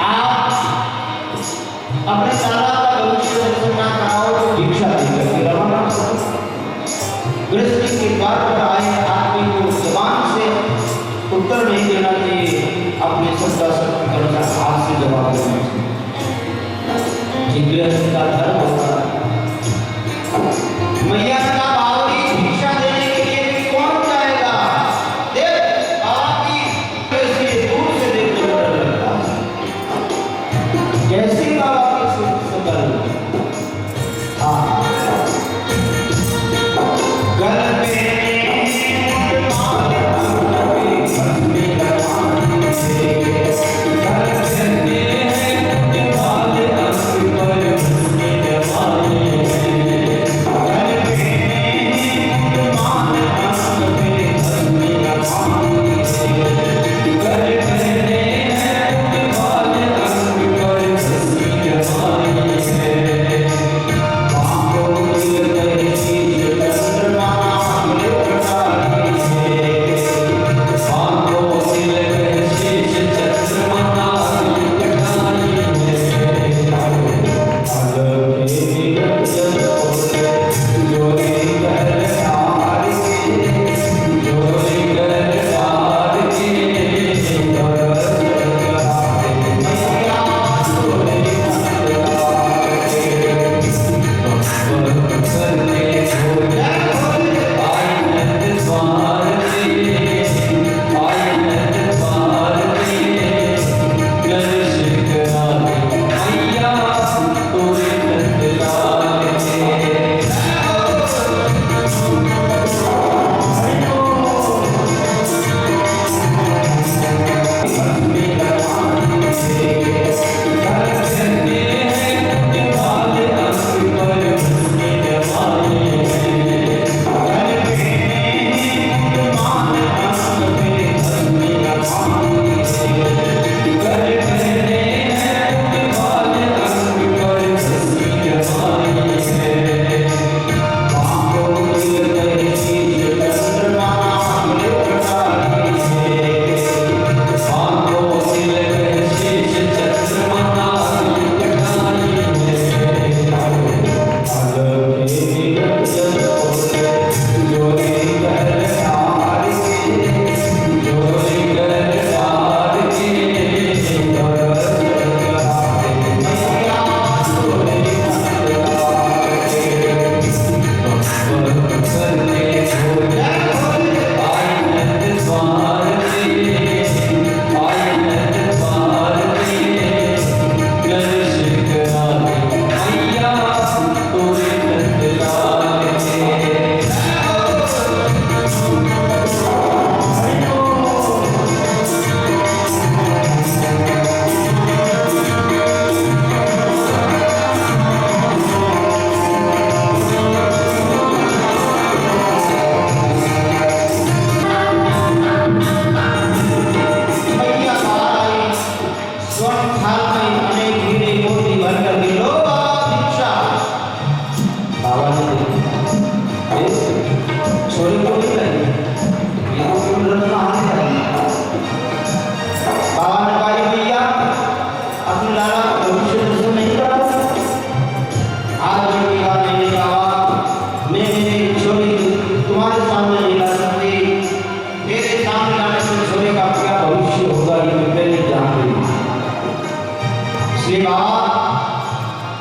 आप अपने सारा का भविष्य दर्शन ना कराओ तो भिक्षा देकर के रवाना करो। गृहस्थी के द्वार पर आए आदमी को जबान से उत्तर नहीं देना चाहिए, अपने श्रद्धा शक्ति के अनुसार हाथ से जवाब देना चाहिए। गृहस्थ का धर्म होता है। मैया का बावरी भिक्षा देने के लिए भी कौन जाएगा? देख बाबा की कैसे दूर से देखकर डर लगता है, कैसे बाबा की शकल। हाँ घर पे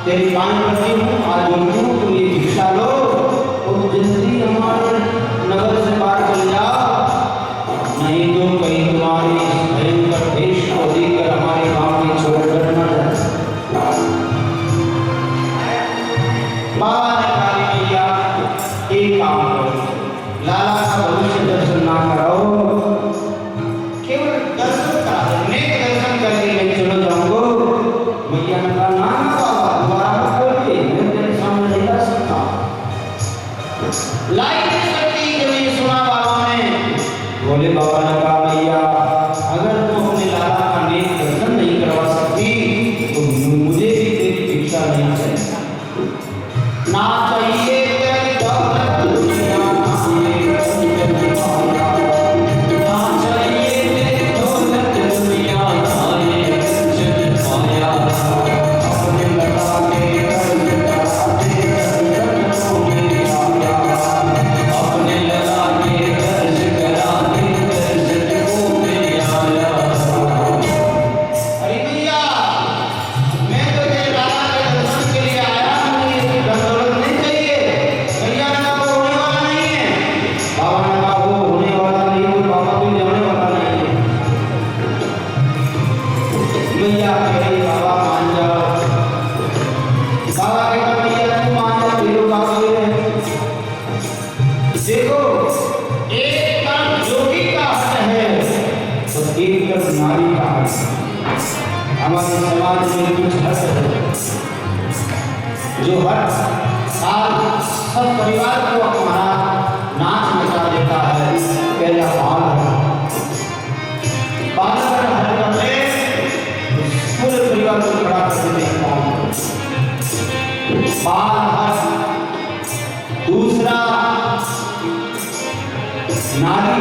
तेरी पान करती हूँ, आज बोलती हूँ तुम ये भिक्षा लो और जल्दी हमारे नगर से पार चल जाओ, नहीं तो कहीं तुम्हारी भयंकर देश को देखकर हमारे गांव की छोड़कर न जाए। बाबा ने कहा भैया एक काम करो, लाला का भविष्य दर्शन ना कराओ, केवल दर्शन करा दो, नेक दर्शन करके मैं चलो जाऊंगा। भैया ने कहा ना बाबा दोबारा बोलिए, मैं तेरे सामने कह रही बाबा मान जाओ। बाबा कहता मैया तू मान जा, तेरे बाबा देखो एक तरफ योगी का हट है तो एक तरफ नारी का हट है। हमारे समाज में कुछ हट है जो हर साल सब परिवार को हमारा नाच नचा देता है। पहला बाल हट करते पूरे परिवार को खड़ा कर देते हैं। बाल हट। दूसरा नारी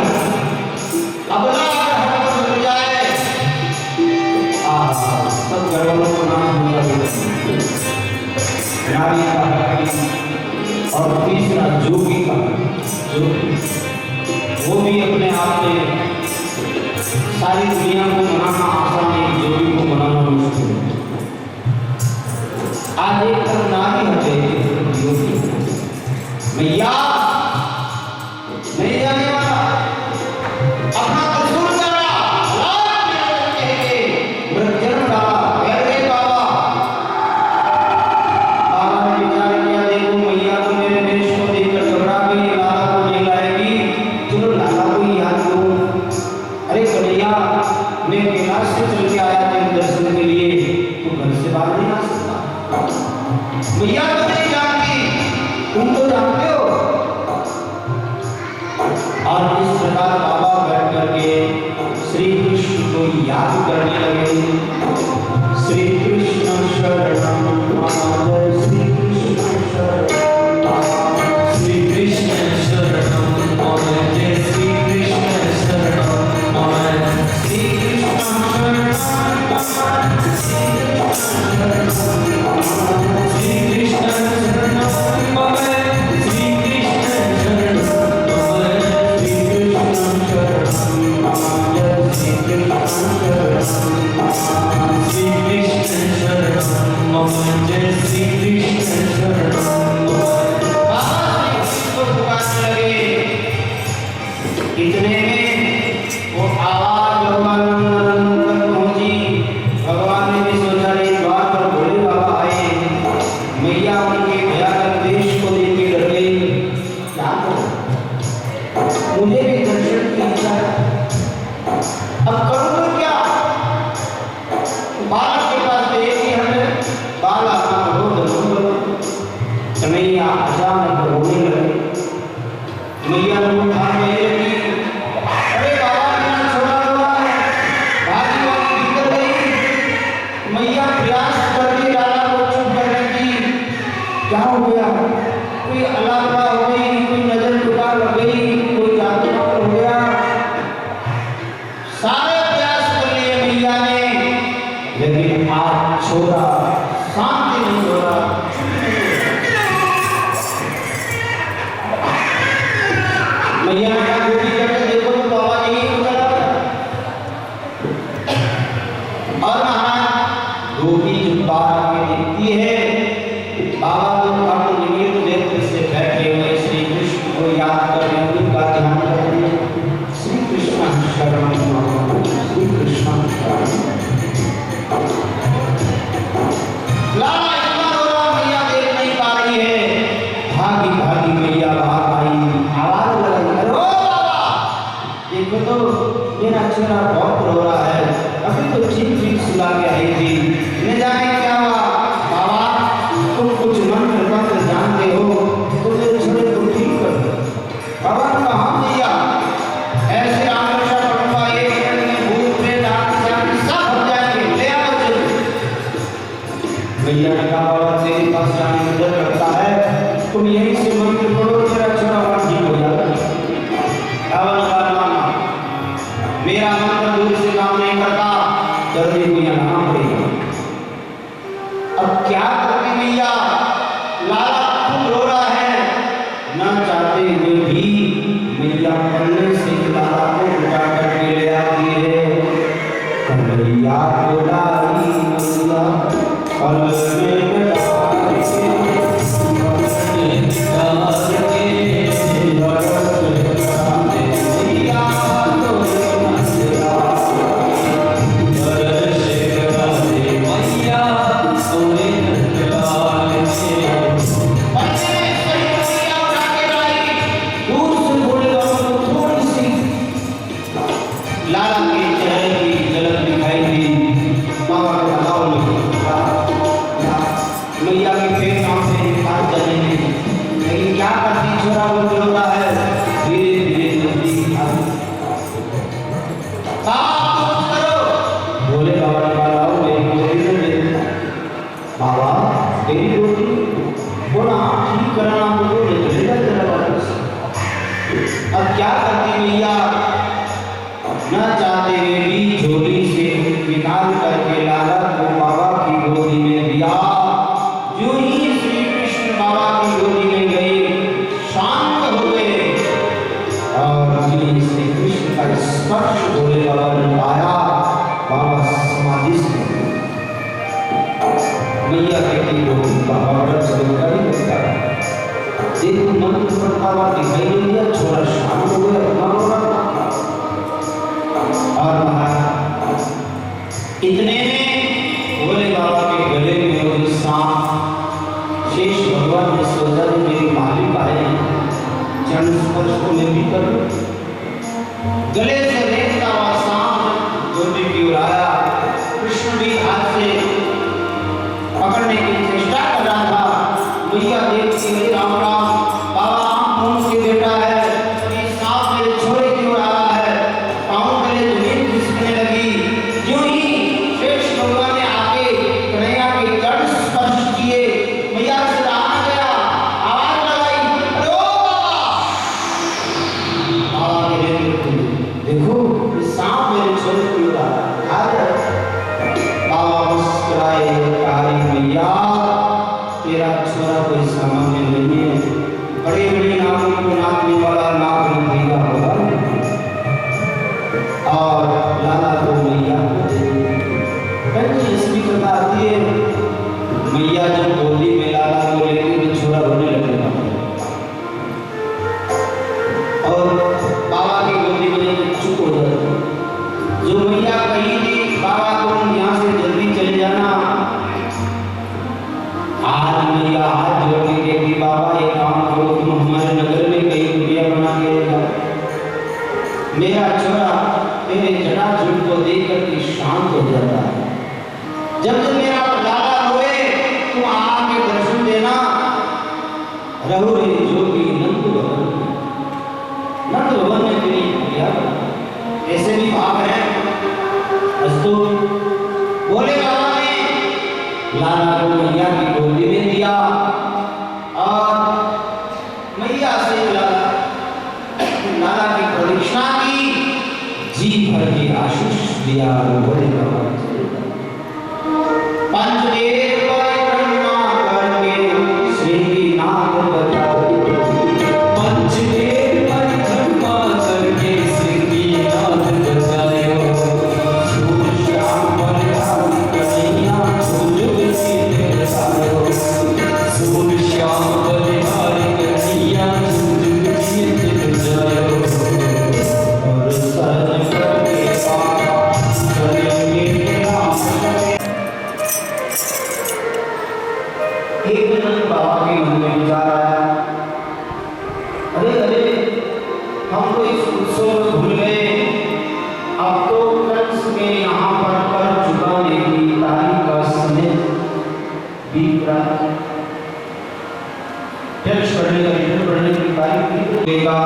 अबला हट कर जाए सब गड़बड़ों को नाश हो जाए। नारी का और तीसरा जोगी का जो वो भी अपने आप में सारी दुनिया को बनाना आसान है, जोगी को बनाना मुश्किल है। आज एक तरफ नारी हटे योगी मैया नहीं जाने वाला अपना कसूर करा मृत्यु डाला बैठ गए बाबा। बाबा ने विचार किया देखो मैया तो मेरे देश को देखकर घबरा गई, लाला को नहीं लाएगी, चलो लाला को ही याद करो। अरे कन्हैया मैं कैलाश से चल के आया तेरे दर्शन के लिए, तो घर से बाहर नहीं आ सकता। मैया तो नहीं जानती, तुम तो जानते हो। और इस प्रकार बाबा बैठ करके श्री कृष्ण को याद करने लगे। श्री कृष्ण शरणम जय श्री कृष्ण शरणम, श्री कृष्ण शरणम जय श्री कृष्ण शरणम, श्री कृष्ण शरणम श्री कृष्ण इतने में वो आवाज भगवान तक पहुंची। भगवान ने भी सोचा रे द्वार पर भोले बाबा आए, मैया उनके भयानक देश को देख के डर गई। क्या करूं, मुझे भी दर्शन की इच्छा है, अब करूं तो क्या। बालक के पास एक ही हमें बाल अपना करो दर्शन करो। कन्हैया अचानक रोने लगे। मैया ने उठा के क्या हो गया, कोई अलापा हो गई, कोई नजर टुका लग गई, कोई जादू हो गया। सारे प्रयास कर लिए मैया ने, लेकिन आज छोड़ा शांति नहीं हो रहा। मैया ने कहा गोपी करके देखो तो बाबा यही हो रहा। और महाराज गोपी जब बाहर आके देखती है बाबा तो निमित्त नेत्र से बैठे हुए श्री कृष्ण को याद कर रहे हैं, उनका ध्यान कर रहे हैं। श्री कृष्ण शरणम श्री कृष्ण लाला इतना रो रहा, मैया देख नहीं पा रही है। भागी भागी मैया बाहर आई, आवाज लगाई, अरे ओ बाबा देखो तो मेरा चेहरा बहुत रो रहा है, अभी तो ठीक ठीक सुला के आई थी, न जाने क्या हुआ। कुछ मंत्र मंत्र जानते हो तो मेरे छड़े को ठीक कर दो। बाबा ने कहा मैया ऐसे आमरक्षा पड़ूंगा, एक मिनट में भूत प्रेत आत्मा सब हो जाएंगे, ले आओ चलो। मैया ने कहा बाबा तेरे पास जाने में डर लगता है, तुम यहीं से मंत्र पढ़ो, तेरा छड़ा वहां ठीक हो जाएगा। मेरा मंत्र दूर से काम नहीं करता, जल्दी को यहाँ पड़ेगा। अब क्या करती मैया, लाला खूब रो रहा है, न चाहते हुए भी मैया पढ़ने से लाला को उठा करके ले आती है। कन्हैया को लाई मैया पल में मैया बेटी को बाबा बड़ा चमत्कारी लगता है। देखो मन पड़ता हुआ दिखाई नहीं दिया, छोरा शांत हो गया, अपना हो रहा। और महाराज इतने में भोले बाबा के गले में वो सांप, शेष भगवान ने सोचा कि मेरी मालिक आए चरण स्पर्श को मैं भी करूं। गले से रेंगता हुआ सांप गोदी की ओर आया। कृष्ण भी हाथ से पकड़ने की चेष्टा कर रहा था। मैया देखती है राम राम, बाबा आंख मूंद के बेटा है कि सांप मेरे छोरे की ओर आ रहा है। पांव तले जमीन खिसकने लगी। यूं ही शेष भगवान ने आके कन्हैया के चरण स्पर्श किए। मैया से आ गया, आवाज लगाई, अरे ओ बाबा! बाबा के देखो ये सांप मेरे छोरे की ओर आ रहा है। बाबा मुस्कुराए, कहा मैया तेरा छोरा कोई सामान्य नहीं है, बड़े बड़े नामों को नाचने वाला नाम भैया होगा। और लाला को मैया इसकी कथा आती है। मैया जब गोदी में लाला को लेकर तो छोरा रोने लगेगा और बाबा की गोदी में चुप हो जाता। जो मैया कही थी बाबा तुम यहाँ से जल्दी चले जाना, आज मैया हाथ जोड़ के कहती बाबा ये काम करो, तुम हमारे नगर में कहीं रुपया बना के ले जाओ। मेरा छोरा तेरे जड़ा झूठ को देख कर शांत हो जाता है। जब जब मेरा लाला रोए तुम आके दर्शन देना। रहो रे जोगी नंद भवन में तेरी पूजा, ऐसे भी भाव है। अस्तु बोले बाबा ने लाला को मैया की गोदी में दिया और मैया से लाला की प्रदक्षिणा की, जी भर के आशीष दिया। बोले बाबा पंचदेव परिक्रमा करके श्रीनाथ बजाओ, पंचदेव परिक्रमा करके श्रीनाथ बजाओ। एक दिन बाबा के मन में विचार आया, अरे अरे हम तो इस उत्सव में भूल गए, अब तो कंस के यहाँ पर कर चुकाने की तारीख का समय बीत रहा है। रिटर्न पढ़ने की तारीख देगा।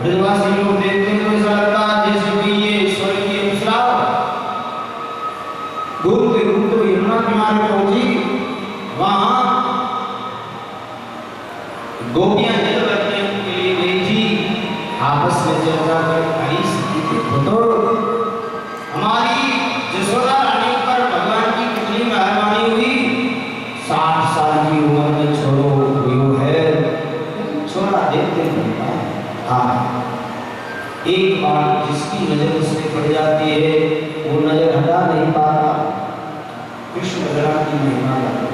ब्रजवासी लोग देखते तो ऐसा लगता जैसे कि ये स्वर्गीय अप्सरा घूमते घूमते यमुना किनारे पहुंची। वहां गोपियां जल रखने के लिए गई थी। आपस में चर्चा कर तो हमारी जसोदा रानी पर भगवान की कितनी मेहरबानी हुई। 60 साल की उम्र में छोड़ो हुई है, छोड़ा देखते बनता है। हाँ, एक बार जिसकी नजर उस पर पड़ जाती है वो नजर हटा नहीं पाता। कृष्ण भगवान की महिमा करते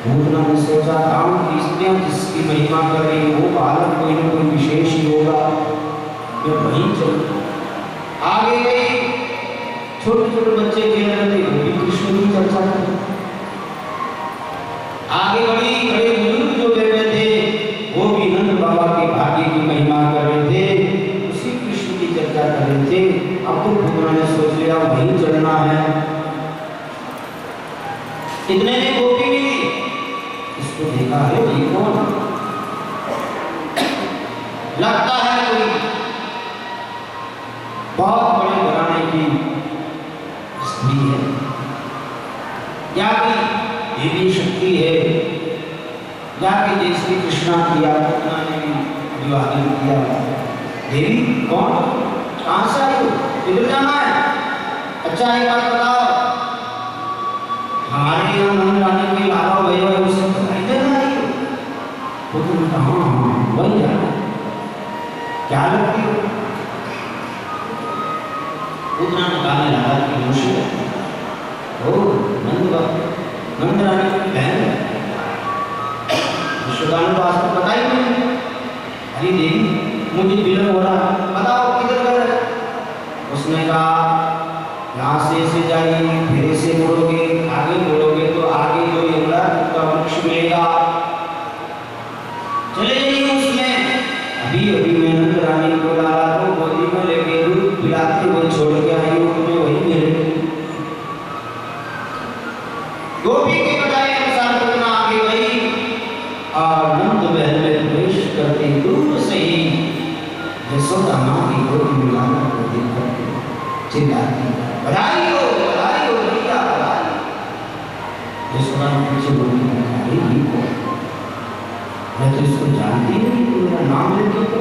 भूतना ने सोचा गांव की स्त्रियां जिसकी महिमा कर रही वो बालक कोई न कोई विशेष ही होगा। मैं वहीं चल आगे गई, छोटे छोटे बच्चे खेल रहे थे, वो भी कृष्ण की चर्चा कर। आगे बढ़ी, बड़े बुजुर्ग जो बैठे थे वो भी नंद बाबा के भाग्य की महिमा कर रहे थे, उसी कृष्ण की चर्चा कर रहे थे। अब तो भूतना ने सोच लिया वहीं चलना है। इतने में गोपी मिली, इसको देखा है ये कौन लगता है, कोई बहुत बड़े घराने की स्त्री है या कोई देवी शक्ति है या कि जैसे कृष्णा किया कृष्णा ने भी विवाह किया। देवी कौन, कहां से आई हो, किधर जाना है? अच्छा एक बात बताओ, हमारे यहाँ नंद रानी के लाला भैया उसे इधर आई हो? वो तो हाँ वही जाना। क्या लगती हो? उतना गाने लगा कि मुश्किल है। ओ नंद बाबा भी विलम्ब हो रहा है, बताओ किधर गए? उसने कहा यहाँ से जाइए, फिर से मुड़ोगे, आगे मुड़ोगे तो आगे जो यमराज का वृक्ष मिलेगा, चले जाइए उसमें। अभी मैं नंद रानी को लाला को गोदी में लेके दूध पिलाते हुए छोड़ के आई हूँ, तुम्हें वही मिलेगी। गोपी के बताए अनुसार पूतना आगे गई और नंद महल में प्रवेश करते दूर से ही यशोदा माँ की गोदी में लाला को देखकर चिल्लाती, बधाई हो भैया बधाई। यशोदा ने पीछे बोली, बधाई ही को मैं तो इसको जानती नहीं, तो मेरा नाम लेके तो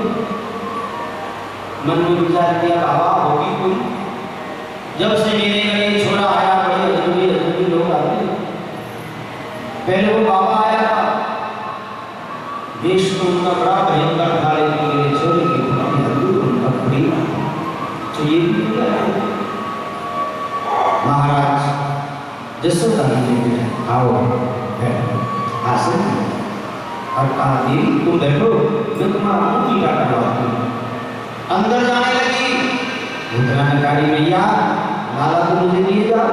मन में विचार किया बाबा होगी कोई। जब से मेरे घर ये छोरा आया बड़े अजनबी लोग आते, पहले वो बाबा आया था, देश में उनका बड़ा भयंकर था, लेकिन मेरे छोरे की उनका खड़ी तो ये भी महाराज यशोदा ने आओ बैठो आसन और कहा देवी तुम बैठो, मैं तुम्हारा मुंह पीला करवाती हूँ। अंदर जाने लगी, उत्तराधिकारी मैया लाला को मुझे दिए जाओ।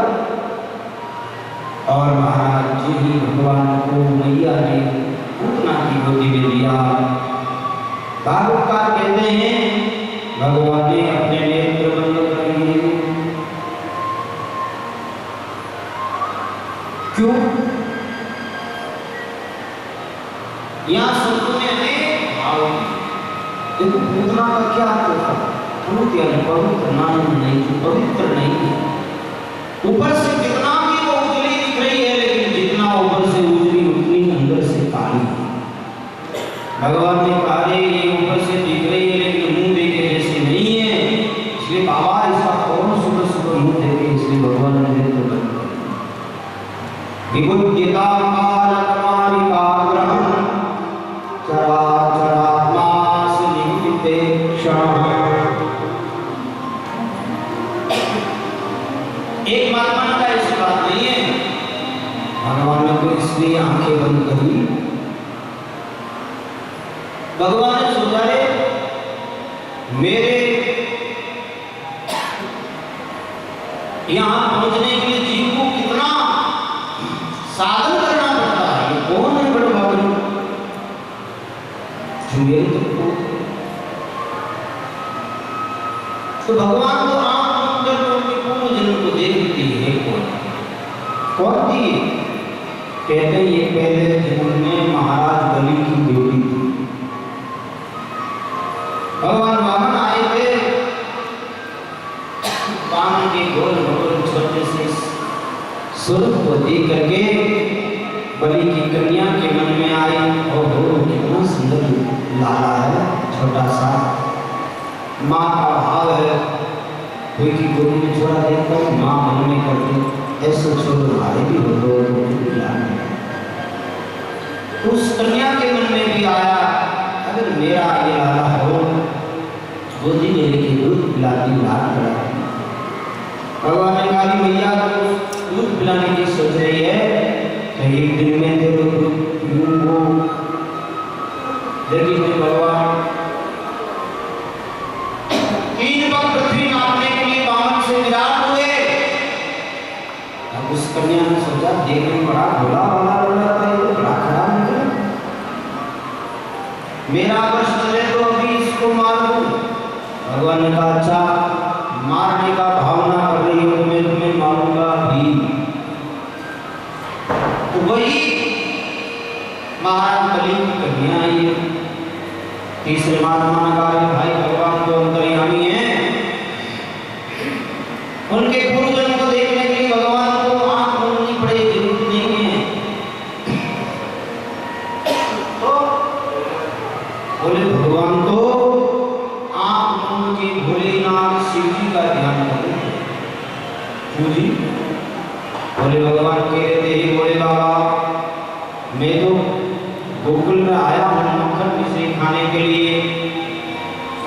और महाराज जी ही भगवान को मैया ने पूतना की गोदी में दिया। भागवतकार कहते हैं भगवान ने अपने नेत्र बंद कर लिए। क्यों? यहाँ शब्दों में अनेक भाव हैं। देखो पूतना का क्या अर्थ था? पूर्ति पवित्र नाम नहीं, जो पवित्र नहीं है। ऊपर से कितना भी वो उजली दिख रही है, लेकिन जितना ऊपर से उजली उतनी अंदर से काली। भगवान ने कहा ये ऊपर से दिख रही है लेकिन मुंह देखे जैसे नहीं है, इसलिए बाबा इसका कौन सुबह सुबह मुंह देखे, इसलिए भगवान ने नेत्र बंद कर दिया। विभुद्यता कालकमालिका ग्रहण चराचरात्मा सुनिमिते क्षण। एक महात्मा का ऐसी बात नहीं है, भगवान ने तो इसलिए आंखें बंद करी। भगवान ने सोचा है मेरे यहाँ पहुंचने के लिए जीव को कितना साधन करना पड़ता है, ये कौन है बड़े भागवत मेरे तो भगवान को आंख बंद करके पूर्ण जन्म को देखती है। कौन थी? कहते हैं ये पहले जन्म में महाराज बलि की बेटी थी। भगवान वामन आए थे, वामन के गोल गोल छोटे से स्वरूप को देख करके बलि की कन्या के मन में आई, ओहो कितना सुंदर लाला है, छोटा सा माँ का भाव है। कोई की गोदी में छोड़ा देखकर माँ मन में करती ऐसे छोड़ भाई भी हो तो उस कन्या के मन में भी आया अगर मेरा ये लाला हो गोदी में लेके दूध पिलाती लाल कराती। भगवान ने कहा मैया दूध पिलाने की सोच रही है तो एक दिन में तेरे दूध पीऊंगा। लेकिन भगवान तीन बार पृथ्वी नापने के लिए वामन से विराट हुए। अब उस कन्या ने सोचा देखने बड़ा भोला वाला लड़का है, तो बड़ा खराब निकला, मेरा वश चले तो अभी इसको मार दूं। भगवान ने कहा अच्छा मारने का भावना कर रही हो तो मैं तुम्हें मारूंगा भी। तो वही महाराज बलि की कन्या आई है। तीसरे महात्मा ने कहा भाई भगवान तो अंतर्यामी है, उनके पूर्व जन्म को देखने के लिए भगवान को आंख खोलनी पड़े जरूरत नहीं है। तो बोले भगवान तो आंख खोल के भोलेनाथ शिव जी का ध्यान करें। क्यों जी? बोले भगवान कह रहे थे बोले बाबा मैं तो गोकुल में आया हूँ मक्खन मिश्री खाने के लिए,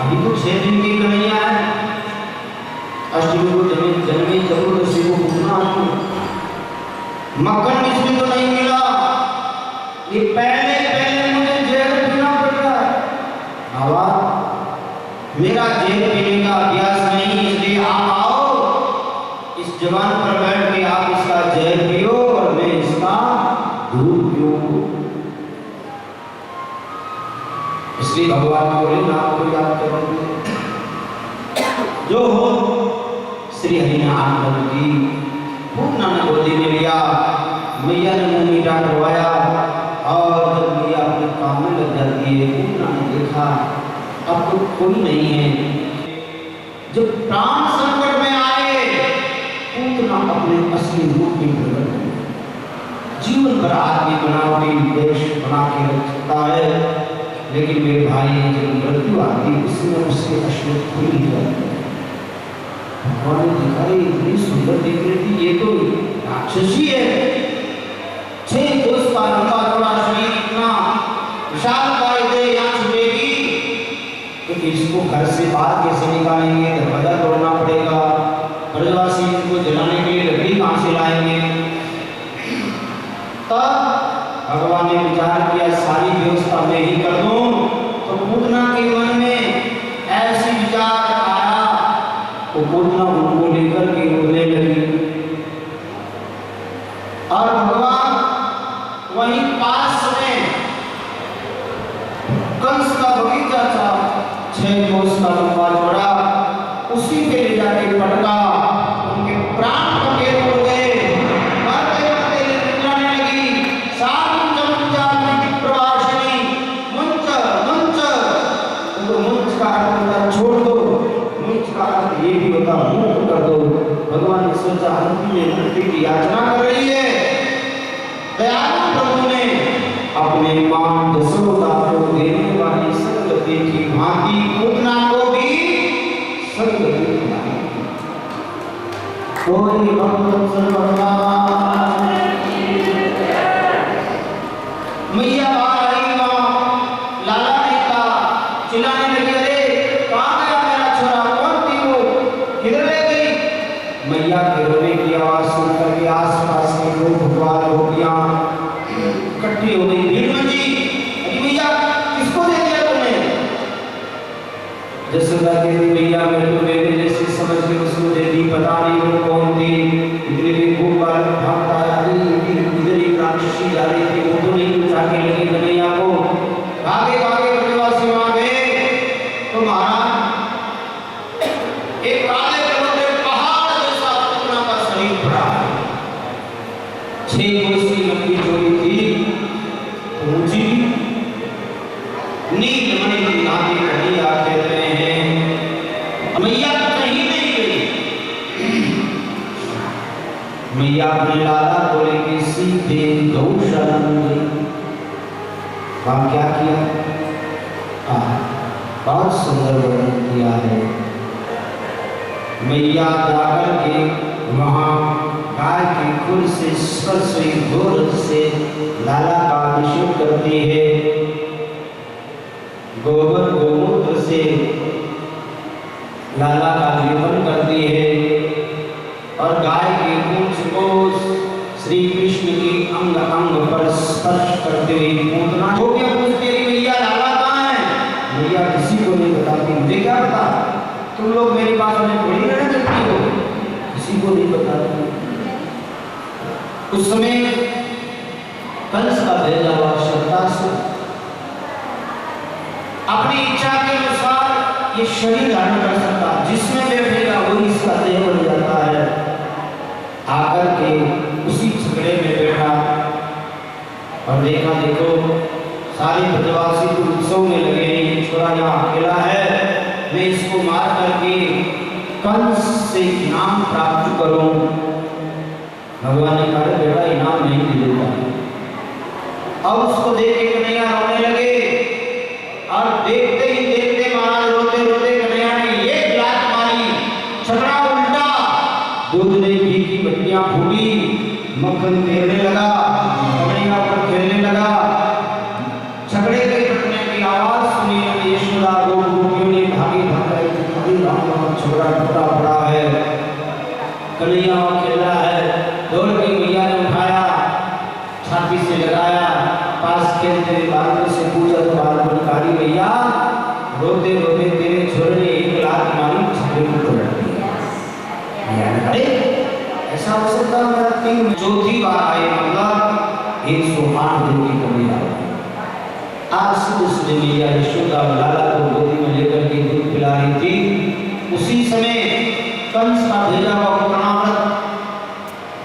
अभी तो 6 दिन की कन्हैया है, अष्टमी को जन्मे चतुर्दशी को पूजना मक्खन मिश्री तो नहीं मिला, ये पहले मुझे जहर पीना पड़ रहा है। बाबा जल पियो और मैं इसका दूध पीऊं। इसलिए भगवान बोले ना आपको याद करेंगे जो हो। श्री हरि ने आनंद की पूतना ने गोदी में लिया, मैया ने मुंह मीठा करवाया और जब मैया अपने काम में लग जाती है, पूतना ने देखा अब तो कोई नहीं है। जब प्राण संकट में आए, पूतना अपने असली रूप में प्रकट हुई। जीवन भर आदमी बनावटी देश बना के रखता है, लेकिन मेरे भाई जब मृत्यु आती उसमें उसके असली खुल ही जाती है। भगवान ने देखा इतनी सुंदर दिख रही थी, ये तो राक्षसी है। 6 कोस का लंबा चौड़ा शरीर, इतना विशालकाय देह यहाँ छुपेगी तो इसको घर से बाहर कैसे निकालेंगे? दरवाजा तोड़ना पड़ेगा। ब्रजवासी इसको जलाने के लिए लकड़ी कहाँ से लाएंगे? तब भगवान ने विचार किया सारी व्यवस्था मैं ही कर दूं। तो पूतना के मन में ऐसी विचार आया, वो पूतना उनको लेकर के उड़ने लगी और भगवान वहीं पास में कंस का बगीचा था, 6 कोस का लंबा चौड़ा, उसी पे ले जाके पटका। उनके प्राण पके उड़ गए, छोड़ दो। मुझ का अर्थ ये भी होता मुक्त कर दो। भगवान ने सोचा अंतिम में मुक्ति की याचना कर रही है। दयालु प्रभु ने अपने मां जसोदा को देने वाली संगति की भांति पूतना को भी संगति दिलाई। कोई भक्त सर्वदा मैया आ रही मां, लाला ने कहा, चिल्लाने लगी, अरे कहाँ गया मेरा छोरा? कौन थी वो? किधर ले गई? मैया के रोने की आवाज सुनकर के आसपास के लोग भगवान गोपियां इकट्ठी हो गई, भीड़ मची। अरे मैया किसको दे दिया तुमने? जसोदा कहती, मैया मैं तो मेरे जैसे समझ के उसको दे दी, पता नहीं वो कौन थी। इतने भी खूब बाल भागता इधर ही राक्षसी जा रही थी, वो तो नहीं कुछ आगे लगी कन्हैया को। भागे भागे ब्रजवासी वहां गए तो महाराज एक काले पर्वत पे पहाड़ जैसा पूतना का शरीर पड़ा। 6 कोस की लंबी चौड़ी थी, ऊंची, नीलमणि की नाभि कन्हैया कह रहे हैं। मैया कहीं नहीं गई। मैया अपने लाला को लेके सीधे गौशाला में गई। वहां क्या किया? बहुत सुंदर वर्णन किया है। मैया जाकर के वहां गाय के खुर से स्पर्श गोरख से लाला का अभिषेक करती है। गोबर गोमूत्र से लाला का लेपन करती है और गाय के पूंछ को श्री कृष्ण की अंग अंग पर स्पर्श करते हुए पूतना गोपियां पूछती है, मैया लाला कहाँ है? मैया किसी को नहीं बताती। मुझे क्या पता? तुम लोग मेरी बात में थोड़ी लड़ने लगती हो, किसी को नहीं बताती। उस समय कंस का भेजा हुआ शब्दासुर अपनी इच्छा के अनुसार ये शरीर धारण कर सकता, जिसमें बैठेगा वही इसका देह बन जाता है। आकर के उसी झगड़े में बैठा और देखा, देखो सारे ब्रजवासी तो उत्सव में लगे हैं, छोरा यहाँ अकेला है, मैं इसको मार करके कंस से इनाम प्राप्त करूं। भगवान ने कहा, बेटा इनाम नहीं मिलेगा। अब उसको देख के कन्हैया रोने लगे और देखते ही देखते महाराज रोते रोते कन्हैया ने एक लात मारी, छकड़ा उल्टा, दूध ने घी की बत्तियां फूटी, मक्खन तैरने लगा, कन्हैया पर खेलने लगा। छकड़े के फटने की आवाज सुनी यशोदा गोपियों ने भागी भाग राम छोड़ा टूटा पड़ा है, कन्हैया खेल रहा है। दौड़ के मैया ने उठाया, छाती से लगाया, पास खेलते बालों से पूछा तो बाल बनकारी, भैया रोते रोते तेरे छोरे ने एक लात मारी, छकड़े को पलट दिया। अरे ऐसा हो सकता है मेरा 3 चौथी बार आए मतलब 108 दिन की कमी आ गई। आज सुबह मैया यशोदा और लाला को गोदी में लेकर के दूध पिला रही थी। उसी समय कंस का भेजा हुआ प्रणाव्रत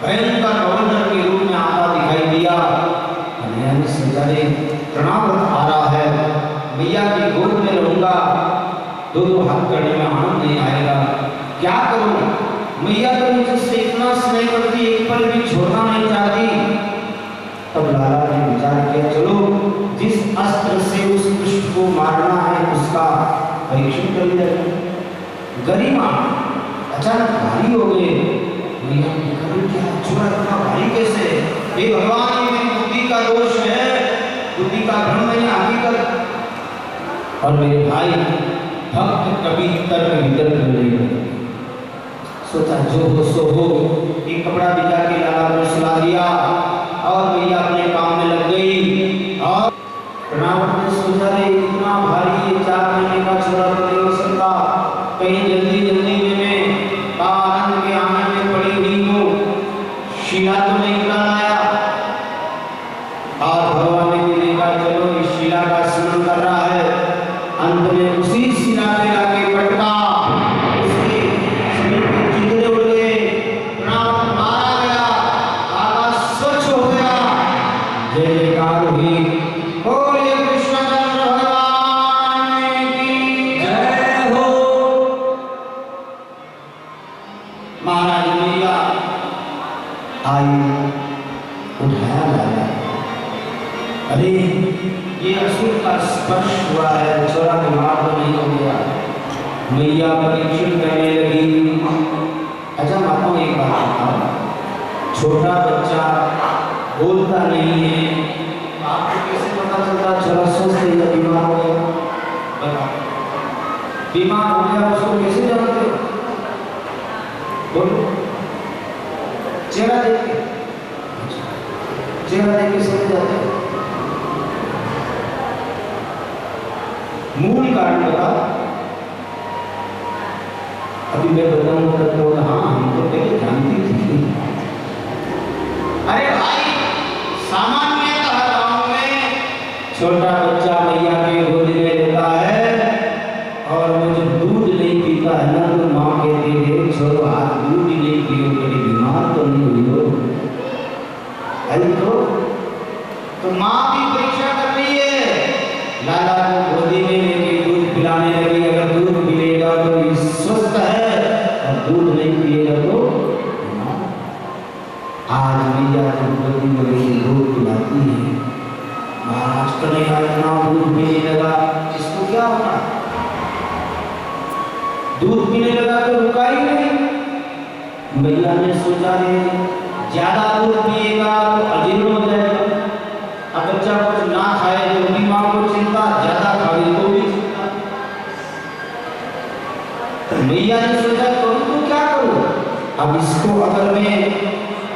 भयंकर गवर्नर के रूप में आता दिखाई दिया। मैया ने सोचा रे प्रणाव्रत आ रहा है, मैया की गोद में रहूंगा, दो हाथ करने में आनंद नहीं आएगा, क्या करूं? मैया तो मुझसे इतना स्नेह करती, एक पल भी छोड़ना नहीं चाहती। तब लाला ने विचार किया चलो जिस अस्त्र से उस कृष्ण को मारना है उसका परीक्षण कर लिया जाए। गरिमा अचानक भारी हो गए। मैया ने कहा क्या छोड़ा इतना भारी कैसे? हे भगवान ये मेरी बुद्धि का दोष है, बुद्धि का भ्रम है हकीकत। और मेरे भाई भक्त कभी तर्क वितर्क नहीं करते। सोचा जो हो सो हो, एक कपड़ा बिछा के लाला को सुला दिया और मैया अपने काम में लग गई। और प्रणाव्रत ने सोचा रे इतना भारी ये 4 महीने का छोरा तो नहीं हो सकता, कहीं जल्दी जल्दी में आनंद के आनंद में पड़ी हुई को शिला तो नहीं उड़ा लाया। और भगवान ने भी देखा चलो इस शिला का स्मरण कर रहा है, अंत में उसी शिला पे लाके पटका, उसके शरीर के चितरे उड़ गए, प्रणाव्रत मारा गया, आकाश स्वच्छ हो गया, जय जयकार हुई। बोलिए कृष्णचंद्र भगवान की जय हो। महाराज मैया आई, उठाया लाला, अरे ये असुर का स्पर्श हुआ है, छोरा बीमार तो नहीं हो गया। मैया परीक्षण करने लगी। अच्छा माता एक बात बताओ, छोटा बच्चा बोलता नहीं है, आपको कैसे पता चलता छोरा स्वस्थ है या बीमार हो गया? बताओ, बीमार हो गया उसको कैसे जानते हो? बोलो, चेहरा देख के, चेहरा देख के समझ जाते हो। मूल कारण बता। अभी मैं बताऊंगा तो हाँ हम तो पहले जानती थी। अरे भाई सामान्यतः गांव में छोटा बच्चा मैया के गोद में रहता है और वो जब दूध नहीं पीता है ना तो माँ कहती है छोड़ो हाथ दूध ही नहीं पियो, कभी बीमार तो नहीं हुई हो। अरे तो माँ भी परीक्षा कर रही है, लाला को गोदी में लेके दूध पिलाने लगी। अगर दूध पिएगा तो स्वस्थ है और दूध नहीं पिएगा तो आज मैया जब गोदी में लेके दूध पिलाती है, महाराज कन्हैया इतना दूध पीने लगा, इसको क्या होता? दूध पीने लगा तो रुका ही नहीं। मैया ने सोचा रे ज्यादा दूध पिएगा तो अजीर्ण हो जाएगा, अब बच्चा कुछ ना खाए तो भी माँ को चिंता, ज्यादा खाए तो भी चिंता। तो मैया ने सोचा करूँ तो क्या करूँ? अब इसको अगर मैं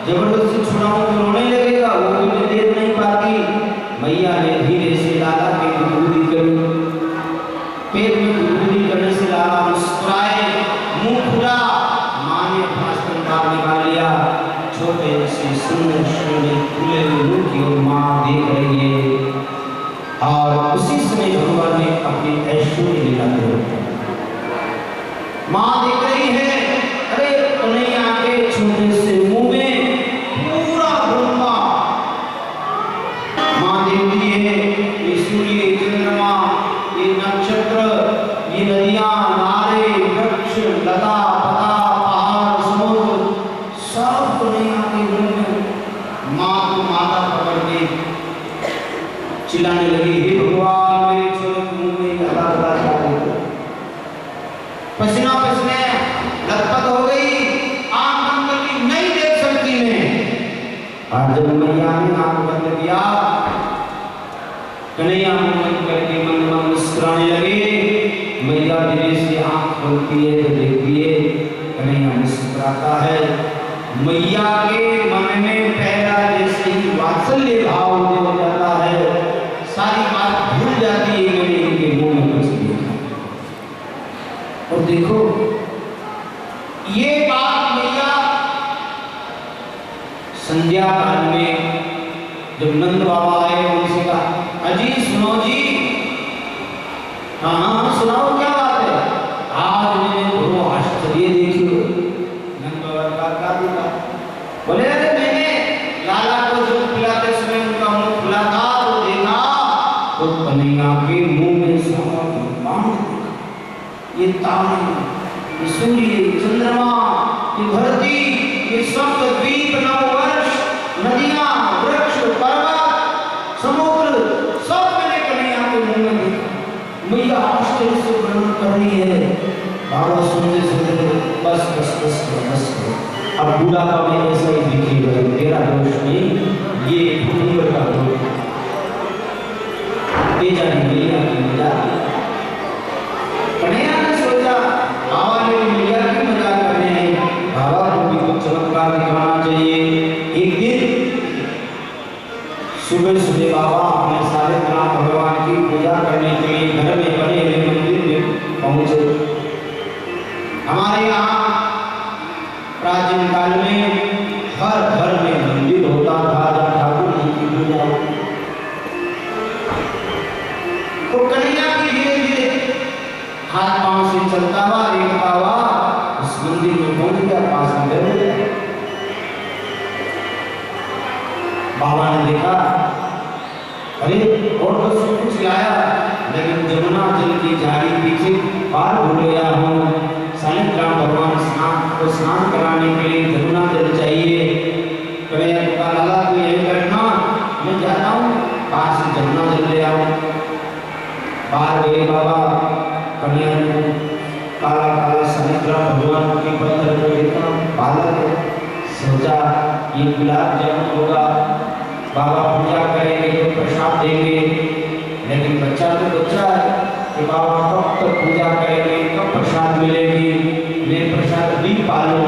जबरदस्ती छुड़ाऊं तो रोने लगेगा, वो भी मैं देख नहीं पाती। मैया ने धीरे से लाला के गुदगुदी करी, पेट में गुदगुदी करने से लाला मुस्कुराए, मुंह खुला, माँ ने भाषण बाहर निकाल लिया। छोटे से सुंदर सुंदर खुले मुंह की ओर माँ देख रही है और उसी समय भगवान ने अपनी ऐश्वर्य लीला को माँ देख रही है। अरे कन्हैया के छोटे से मुंह में पूरा ब्रह्मा, माँ देखती है ये सूर्य, चंद्रमा, ये नक्षत्र, ये नदियां, नारे, वृक्ष, लता, पता, पहाड़, समुद्र, सब कन्हैया के मुंह में। माँ को माता पकड़ के चिल्लाने लगी, हे भगवान मेरे छोटे मुंह में लता पता क्या देखो। पसीना पसीने लथपथ हो गई, आंख बंद करके नहीं देख सकती मैं। और जब मैया ने आंख बंद किया, कन्हैया मुंह बंद करके मन मन मुस्कुराने लगे। मैया धीरे से आंख खोलती है तो देखती है कन्हैया मुस्कुराता है। मैया के मन में पहला जैसे ही वात्सल्य भाव हो जाता है, सारी बात भूल जाती है। मैंने इनके मुंह में कुछ देखा और देखो ये बात मैया संध्या काल में जब नंद बाबा आए उनसे कहा, अजी सुनो जी। हाँ सुनाओ, क्या बात है? आज मैंने बड़ो आश्चर्य देखी। नंद बाबा का देखा? बोले अरे मैंने लाला को जो पिलाते समय उनका मुंह खुला था तो देखा तो कन्हैया के मुंह में सारा बाण देखा। ये तारे, ये सूर्य, चंद्रमा, ये धरती, ये सप्त द्वीप, नववर्ष, नदियां, वृक्ष, पर्वत, समुद्र, सब मैंने कन्हैया के मुंह में देखा। मैया आश्चर्य से वर्णन कर रही है। बाबा सुनते सुनते बस बस बस बस अब बुढ़ापा में ऐसा ही दिखेगा, तेरा दोष नहीं, ये उम्र का दोष है। ये जाने मैया की मजाक। कन्हैया ने सोचा बाबा ने मैया की मजाक करने हैं, बाबा को भी कुछ चमत्कार दिखाना चाहिए। एक दिन सुबह सुबह बाबा अपने सालिग्राम भगवान की पूजा करने के लिए घर में बने हुए मंदिर में पहुंचे। हमारे यहाँ प्राचीन काल में हर घर में मंदिर होता था जहाँ ठाकुर जी की पूजा होती। तो कन्हैया की धीरे धीरे हाथ पांव से चलता हुआ रेखता हुआ उस मंदिर में पहुंच गया, पास में बैठ गया। बाबा ने देखा, अरे और तो सब कुछ लाया, लेकिन जमुना जल की झाड़ी पीछे पार भूल गया हूँ। सालिग्राम भगवान स्नान कराने के लिए जमुना जल चाहिए। कन्हैया को कहा, लाला तू यही बैठना, मैं जाता हूँ पास से जमुना जल ले आऊँ। बाहर गए बाबा, कन्हैया को काला काला सालिग्राम भगवान के पत्थर को देखा, बालक सोचा ये गुलाब जामुन होगा, बाबा पूजा करेंगे तो प्रसाद देंगे। लेकिन बच्चा तो बच्चा है कि बाबा कब तक पूजा करेंगे, कब प्रसाद मिलेगी, मैं प्रसाद भी पालूं।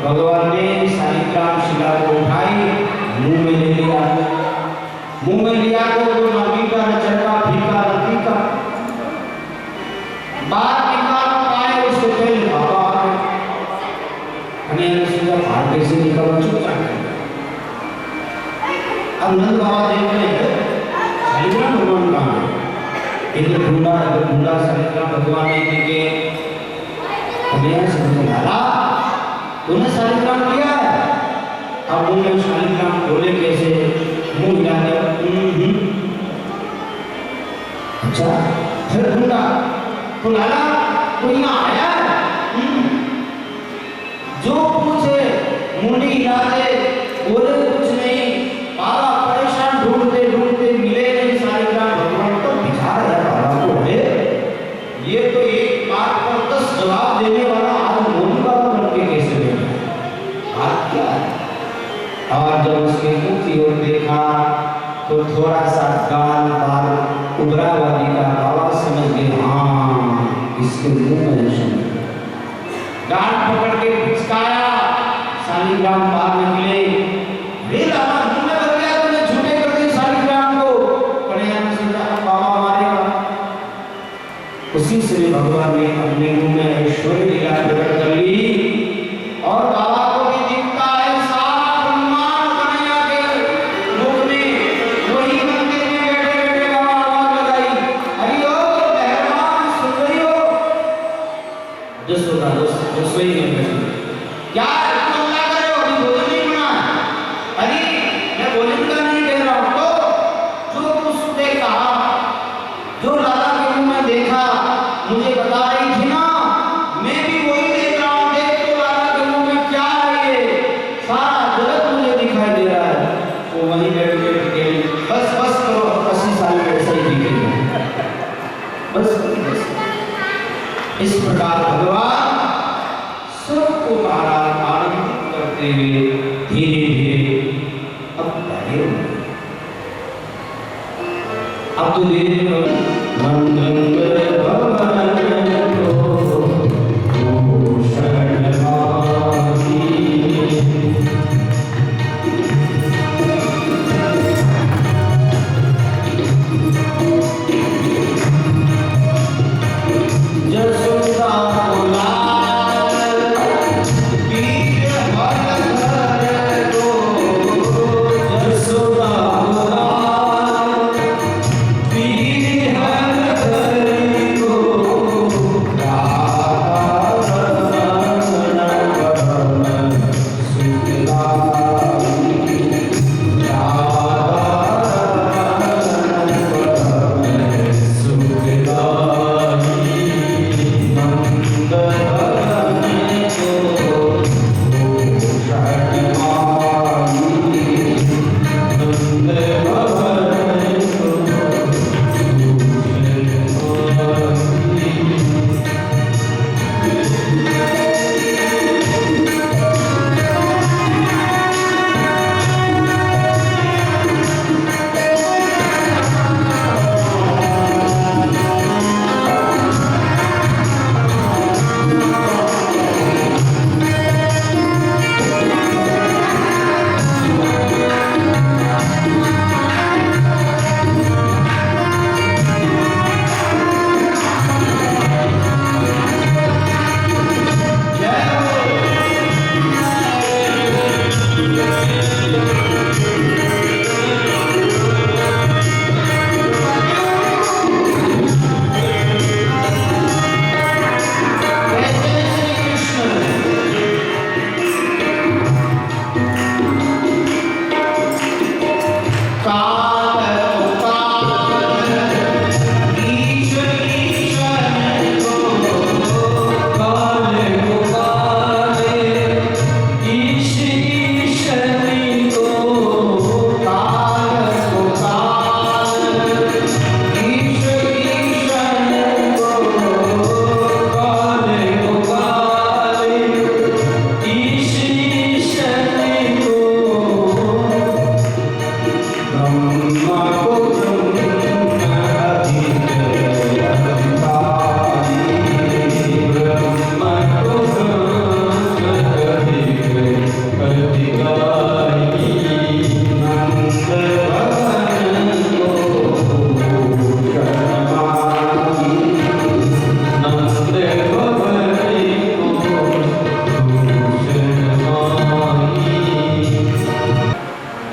भगवान ने सालिग्राम शिला को उठाई, मुंह में ले लिया। मुंह में लिया तो न मीठा न चटका, फीका न तीखा। बात निकाल पाए उससे पहले बाबा आ गए। कन्हैया ने सोचा बाहर कैसे निकल, चुपचाप। अब नंद बाबा देख रहे हैं सालिग्राम भगवान कहाँ है। इधर ढूंढा सालिग्राम भगवान ने दिखे। कन्हैया से बोला, तूने सालिग्राम लिया है? अब मुंह में सालिग्राम बोले कैसे, मुंह हिला दिया। अच्छा फिर ढूंढा तो लाला तो यहाँ आया है? जो पूछे मुंडी हिला दे, बोले कुछ नहीं। बाबा परेशान ढूंढते ढूंढते मिले नहीं सालिग्राम भगवान को। बिचारा है बाबा को, ये तो एक बात पर 10 जवाब देने वाला आज मोदी बाबा बनके कैसे बैठा है, बात क्या है? और जब उसके मुंह की ओर देखा तो थोड़ा सा गाल बाल उभरा हुआ दिखा। बाबा समझ गए, हाँ इसके मुंह में रेशम। गाल पकड़ के पुचकाया, सालिग्राम बाहर निकले। रे लाला मुंह में भर गया, तूने झूठे कर दिए सालिग्राम को। कन्हैया ने सोचा बाबा मारेगा। उसी से भगवान ने अपने मुंह में ऐश्वर्य लीला प्रकट कर ली और बाबा को भी दिखता है सारा ब्रह्मांड कन्हैया के मुख में। वही मंदिर में बैठे बैठे बाबा आवाज लगाई, हरि ओ मेहरबान सुंदरियो। जसोदा रसोई में बैठी, क्या तुम क्या कर रहे हो? अभी भोजन नहीं बना है। अरे मैं भोजन का नहीं कह रहा हूँ, तो जो उसने कहा, जो लाला के मुंह में देखा, मुझे बता रही थी ना, मैं भी वही देख रहा हूँ। देख तो लाला के मुंह में क्या है, ये सारा जगत मुझे दिखाई दे रहा है। वो वहीं बैठ के बस बस करो, 80 साल में ऐसा ही दिखेगा, बस बस। इस प्रकार भगवान सबको आनंदित करते हुए धीरे धीरे अब बड़े हो गए। अब तो धीरे धीरे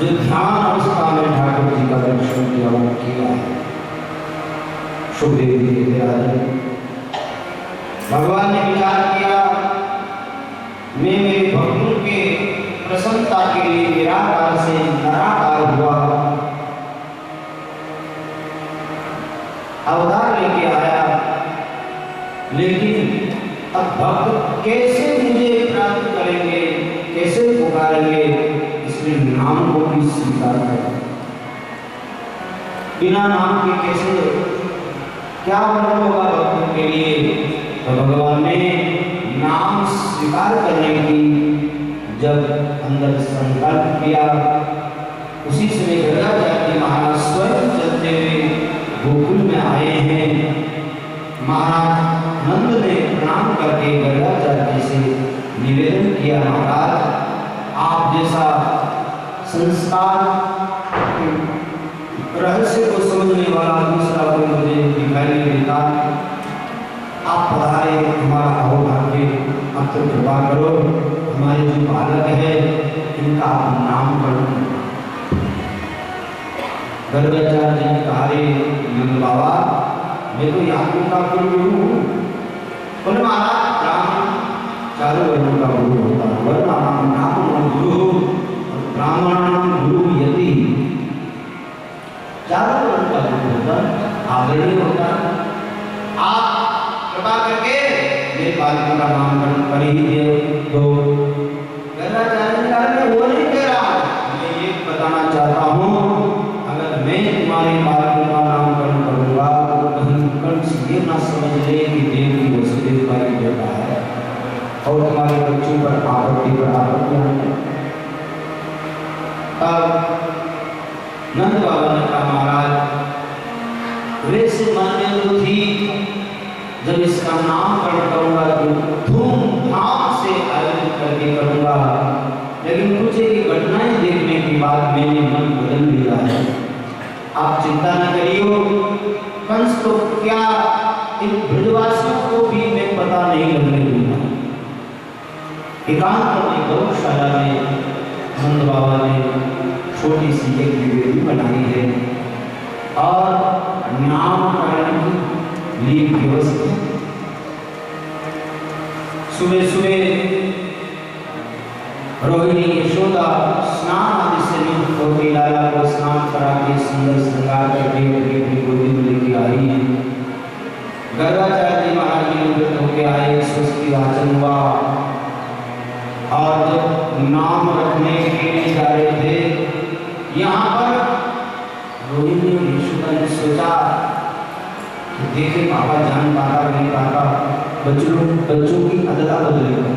जो ध्यान अवस्था में ठाकुर जी का दर्शन किया वो किया है। सुखदेव जी के राजा भगवान ने विचार किया मैं मेरे भक्तों के प्रसन्नता के लिए निराकार से निराकार हुआ अवतार लेके आया, लेकिन अब भक्त कैसे मुझे प्राप्त करेंगे, कैसे पुकारेंगे, इसलिए नाम को भी स्वीकार करें। बिना नाम के कैसे क्या वर्णन होगा भक्तों के लिए। तो भगवान ने नाम स्वीकार करने की जब अंदर संकल्प किया, उसी समय गंगाचार्य महाराज स्वयं चलते हुए गोकुल में आए हैं। महाराज नंद ने प्रणाम करके गंगाचार्य से निवेदन किया, महाराज आप जैसा संस्कार रहस्य को समझने वाला दूसरा कोई मुझे दिखाई नहीं देता। आप पधारे, हमारा अहोभाग्य, अब तो कृपा करो, हमारे जो बालक है इनका आप नामकरण। गंगाचार्य जी ने कहा रे नंद बाबा मैं तो यादों का गुरु हूँ। बोले महाराज ब्राह्मण चारों वर्णों का गुरु होता है, वर्णानाम नाम गुरु ब्राह्मणानाम गुरु यति, चारों वर्णों का गुरु होता है, आदरणीय होता है। आप कृपा करके मेरे बालकों का नामकरण कर ही दिए। तो गंगाचार्य ने कहा मैं वो नहीं कह रहा, मैं ये बताना चाहता हूँ अगर मैं तुम्हारे बालकों का नामकरण करूंगा तो कहीं कंस ये ना समझ ले कि देव की वसुदेव का ही बेटा है और तुम्हारे बच्चों पर आपत्ति पर आपत्ति आए। तब नंद बाबा ने कहा महाराज वैसे मन में तो थी जब इसका नामकरण करूंगा तो धूमधाम से आयोजित करके करूंगा, लेकिन कुछ एक घटनाएं देखने के बाद मैंने मन बदल लिया है। आप चिंता न करियो, कंस तो क्या इन ब्रजवासियों को भी मैं पता नहीं लगने दूंगा। एकांत में गौशाला में नंद बाबा ने छोटी सी एक वेदी बनाई है और नामकरण की ली व्यवस्था। सुबह सुबह रोहिणी यशोदा स्नान आदि से निवृत्त होकर लाला को स्नान करा के सुंदर श्रृंगार करके अपनी गोदी में लेके आई। गंगाचार्य जी महाराज जी निवृत्त होकर आए, स्वस्ति वाचन हुआ और जब नाम रखने के लिए जा रहे थे यहाँ पर रोहिणी यशोदा ने सोचा कि देखे पापा जान पाता नहीं पाता, बच्चों की अदला बदलेगा।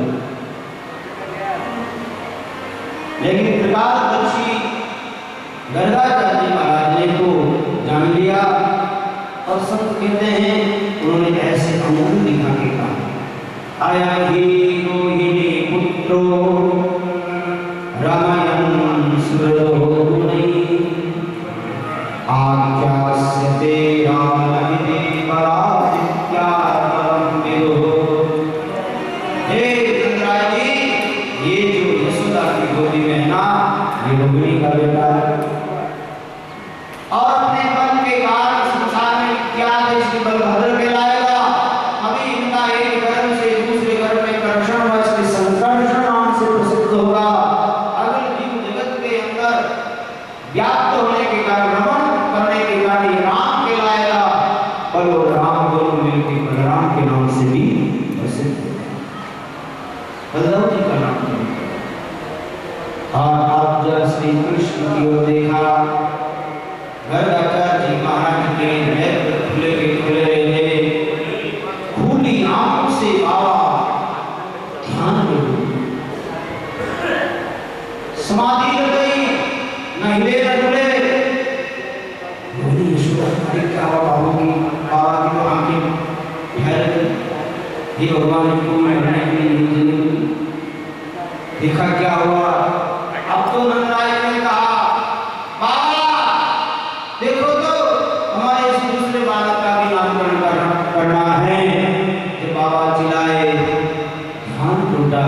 लेकिन त्रिकालदर्शी गंगाचार्य महाराज ने तो जान लिया और संत कहते हैं उन्होंने ऐसे अंगूर दिखा के कहा आया ही रोहिणी पुत्रो रामायण सुरलो गुणी आख्यास्यते रामहिते परादित्या परमविदो। हे गंगराज जी ये जो यशोदा की गोदी में है ना ये रोहिणी का बेटा है और अपने मन के कारण संसार में क्या देश की बलभद्र कहलाएगा। अभी इनका एक गर्भ से दूसरे गर्भ में कर्षण व इसके संकर्षण नाम से प्रसिद्ध होगा। अगल जीव जगत के अंदर व्याप्त होने के कारण भ्रमण करने के कारण ये राम कहलाएगा। बलो राम दोनों मिलकर बलराम के नाम से भी प्रसिद्ध बलराम जी का नाम। और आप जब श्री कृष्ण की ओर देखा, गंगाचार्य जी महाराज के नेत्र खुले के खुले रहे, खुली आंखों से बाबा ध्यान में समाधि लग गई, न हिले न डुले। रोहिणी यशोदा अरे क्या हुआ बाबू की, बाबा की तो आंखें ठहर गई। हे भगवान को मरने के लिए देखा क्या हुआ। अब तो नंदराय ने कहा बाबा देखो तो हमारे इस दूसरे बालक का भी नामकरण करना है। जब बाबा चिल्लाए ध्यान टूटा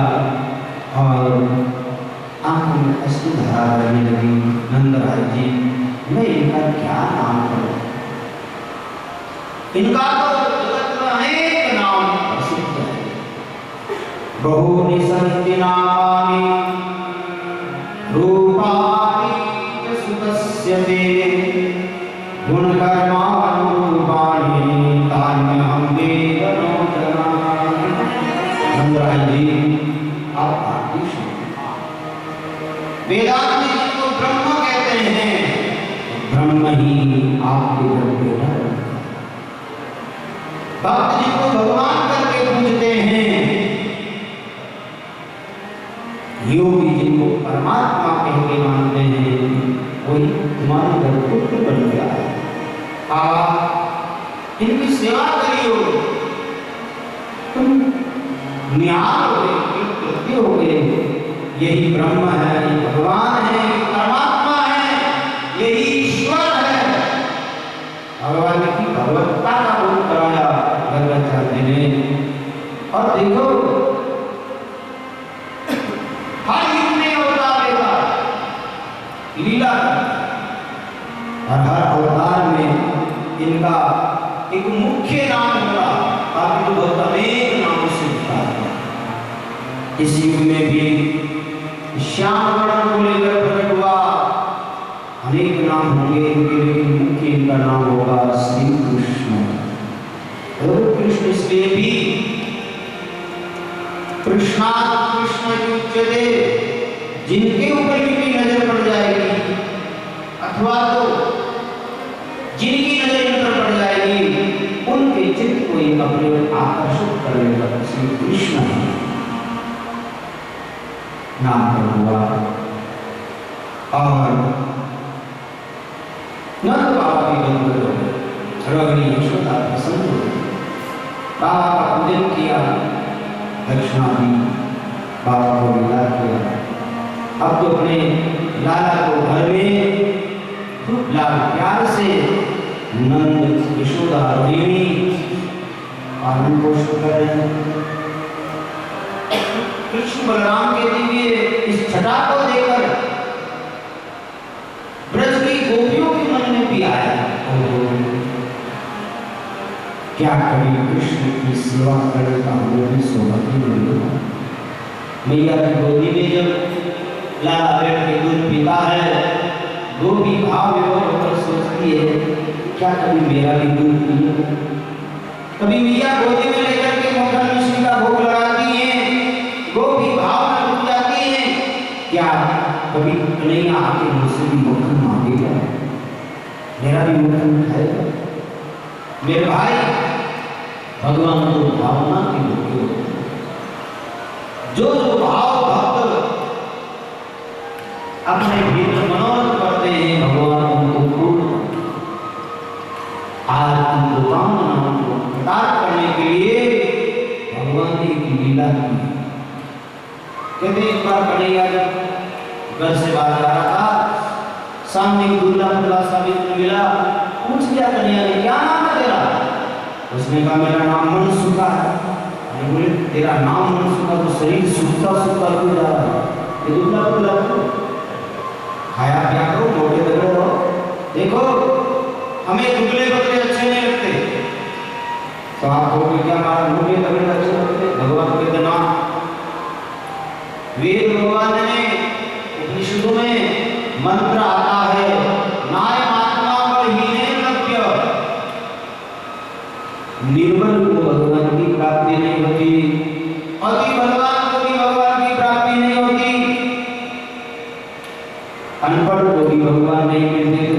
और आंखों में अश्रु धारा बहने जी नंदराय जी, मैं इनका क्या नाम करूं? इनका तो जगत में अनेक नाम प्रसिद्ध है। बहुनि सन्ति नामानि रूपाणि च सुतस्य ते, गुणकर्मानुरूपाणि तान्यहं वेद न जानामि। नंदराय जी आप आदि वेदांत में जिसको ब्रह्म कहते हैं, ब्रह्म ही आपके घर बेटा है। भक्त जिनको भगवान करके पूजते हैं, योगी जिनको परमात्मा कह के मानते हैं, वही तुम्हारे घर पुत्र बन गया है। आप इनकी सेवा करियो, तुम निहाल हो गए, हो गए। यही ब्रह्म है, यही भगवान है, यही परमात्मा है, यही ईश्वर है। भगवान की भगवत्ता का बोध कराया गर्गाचार्य ने। और देखो हर युग में अवतार लेगा, लीला, और हर अवतार में इनका एक मुख्य नाम होगा, बाकी तो बहुत अनेक नाम से होता है। इस युग में भी श्याम वर्ण को लेकर प्रकट हुआ, अनेक नाम होंगे इनके, लेकिन मुख्य इनका नाम होगा श्री कृष्ण। और कृष्ण इसलिए भी कृष्णात् कृष्ण युज्यते, जिनके ऊपर इनकी नजर पड़ जाएगी अथवा तो जिनकी नजर इन पर पड़ जाएगी, उनके चित्त को ये अपने आकर्षित कर लेगा। श्री कृष्ण नाम पर हुआ। और नंद बाबा की बंधु रोहिणी यशोदा प्रसन्न हुई, बाबा का पूजन किया, दक्षिणा दी, बाबा को विदा किया। अब तो अपने लाला को घर में खूब लाल प्यार से नंद यशोदा रोहिणी पालन पोषण कर रहे हैं। कृष्ण बलराम के दिव्य इस छटा को देखकर ब्रज की गोपियों के मन में भी आया, क्या कभी कृष्ण की सेवा करने का हमें भी सौभाग्य मिलेगा। मैया की गोदी में जब लाला बैठ के दूध पीता है, गोपी भाव विभोर होकर सोचती है, क्या कभी मेरा भी दूध पिए। कभी मैया गोदी में लेकर के मक्खन मिश्री का भोग लगाती है, गोपी भाव में डूब जाती है, क्या कभी कन्हैया आके मुझसे भी मक्खन मांगेगा, मेरा भी मक्खन खाएगा। मेरे भाई, भगवान तो भावना के मुख्य होते हैं। जो जो भाव भक्त अपने भीतर मनोरथ करते हैं, भगवान उनको पूर्ण करते हैं। आज उनको कामनाओं को प्रदान करने के लिए भगवान ने एक लीला की। कहते एक बार कन्हैया घर से बाहर आ रहा था, सामने दूल्हा दुल्हा सा मित्र मिला, पूछ लिया कन्हैया ने, क्या नाम है तेरा? उसने कहा मेरा नाम मनसुखा है। बोले तेरा नाम मनसुखा तो शरीर सूखता सूखता क्यों जा रहा है? ये दूल्हा दुल्हा खाया क्या करो, मोटे तगड़े रहो। देखो हमें दुबले पतले अच्छे नहीं लगते, तो आप कहोगे क्या हमारा मोटे तगड़े अच्छे लगते? भगवान कहते ना, वेद भगवान ने उपनिषदों में मंत्र आता है, नायमात्मा बलहीने लभ्य, निर्बल को भगवान की प्राप्ति नहीं होती, अति बलवान को भी भगवान की प्राप्ति नहीं होती, अनपढ़ को भी भगवान नहीं मिलते।